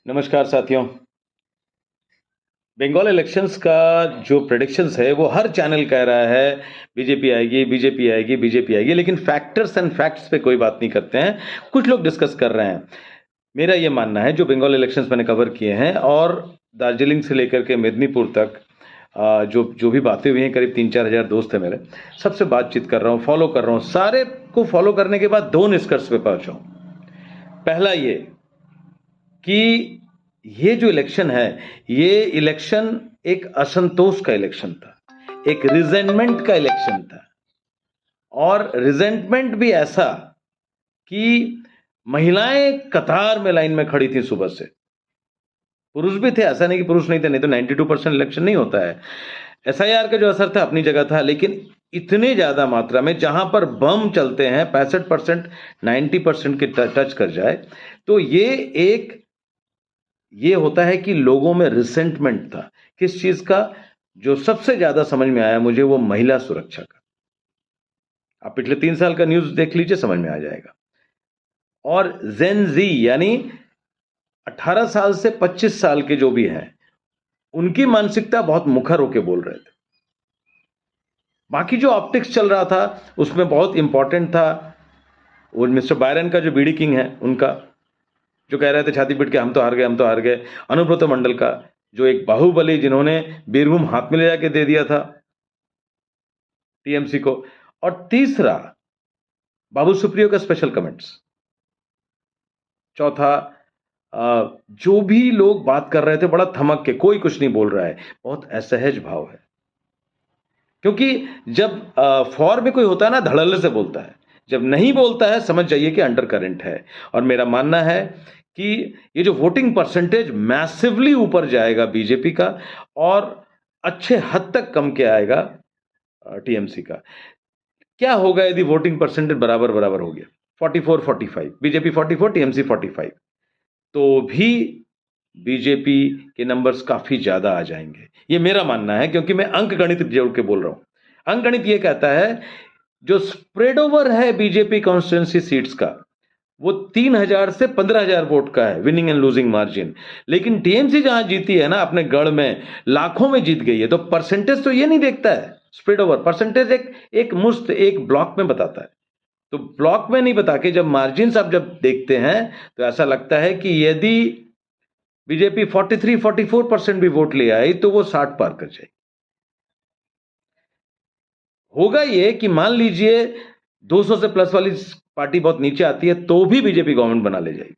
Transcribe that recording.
नमस्कार साथियों। बंगाल इलेक्शंस का जो प्रेडिक्शंस है वो हर चैनल कह रहा है बीजेपी आएगी, बीजेपी आएगी, बीजेपी आएगी, लेकिन फैक्टर्स एंड फैक्ट्स पे कोई बात नहीं करते हैं। कुछ लोग डिस्कस कर रहे हैं। मेरा ये मानना है, जो बंगाल इलेक्शंस मैंने कवर किए हैं और दार्जिलिंग से लेकर के मेदिनीपुर तक जो जो भी बातें हुई हैं, करीब 3-4 हज़ार दोस्त हैं मेरे, सबसे बातचीत कर रहा हूँ, फॉलो कर रहा हूँ। सारे को फॉलो करने के बाद दो निष्कर्ष पे पहुंचा हूँ। पहला ये कि ये जो इलेक्शन है, ये इलेक्शन एक असंतोष का इलेक्शन था, एक रिजेंटमेंट का इलेक्शन था। और रिजेंटमेंट भी ऐसा कि महिलाएं कतार में लाइन में खड़ी थी सुबह से। पुरुष भी थे, ऐसा नहीं कि पुरुष नहीं थे, नहीं तो 92% इलेक्शन नहीं होता है। एसआईआर का जो असर था अपनी जगह था, लेकिन इतने ज्यादा मात्रा में जहां पर बम चलते हैं 65% 90% के टच कर जाए, तो ये होता है कि लोगों में रिसेंटमेंट था। किस चीज का? जो सबसे ज्यादा समझ में आया मुझे, वो महिला सुरक्षा का। आप पिछले 3 साल का न्यूज देख लीजिए, समझ में आ जाएगा। और जेन जी यानी 18 साल से 25 साल के जो भी हैं, उनकी मानसिकता बहुत मुखर होकर बोल रहे थे। बाकी जो ऑप्टिक्स चल रहा था उसमें बहुत इंपॉर्टेंट था वो मिस्टर बायरन का, जो बीडी किंग है उनका, जो कह रहे थे छाती पीट के हम तो हार गए, हम तो हार गए। अनुब्रत मंडल का, जो एक बाहुबली, जिन्होंने बीरभूम हाथ में ले जाके दे दिया था टीएमसी को। और तीसरा, बाबू सुप्रियो का स्पेशल कमेंट्स। चौथा, जो भी लोग बात कर रहे थे बड़ा थमक के, कोई कुछ नहीं बोल रहा है, बहुत असहज भाव है। क्योंकि जब फॉर में कोई होता है ना, धड़ल्ले से बोलता है। जब नहीं बोलता है, समझ जाइए कि अंडर करंट है। और मेरा मानना है कि ये जो वोटिंग परसेंटेज मैसिवली ऊपर जाएगा बीजेपी का, और अच्छे हद तक कम के आएगा टीएमसी का। क्या होगा यदि वोटिंग परसेंटेज बराबर बराबर हो गया, 44-45, बीजेपी 44, टीएमसी 45, तो भी बीजेपी के नंबर्स काफी ज्यादा आ जाएंगे। ये मेरा मानना है, क्योंकि मैं अंक गणित जोड़ के बोल रहा हूं। अंक गणित ये कहता है, जो स्प्रेड ओवर है बीजेपी कॉन्स्टिट्यूंसी सीट्स का, वो 3,000 से 15,000 वोट का है, विनिंग एंड लूजिंग मार्जिन। लेकिन टीएमसी जहां जीती है ना, अपने गढ़ में लाखों में जीत गई है, तो परसेंटेज तो ये नहीं देखता है। स्प्रेड ओवर परसेंटेज एक मुश्त, एक ब्लॉक में बताता है। तो ब्लॉक में नहीं बता के जब मार्जिन आप जब देखते हैं, तो ऐसा लगता है कि यदि बीजेपी 43-44% भी वोट ले आई, तो वो 60 पार कर जाएगी। होगा ये कि मान लीजिए 200 से प्लस वाली पार्टी बहुत नीचे आती है, तो भी बीजेपी गवर्नमेंट बना ले जाएगी।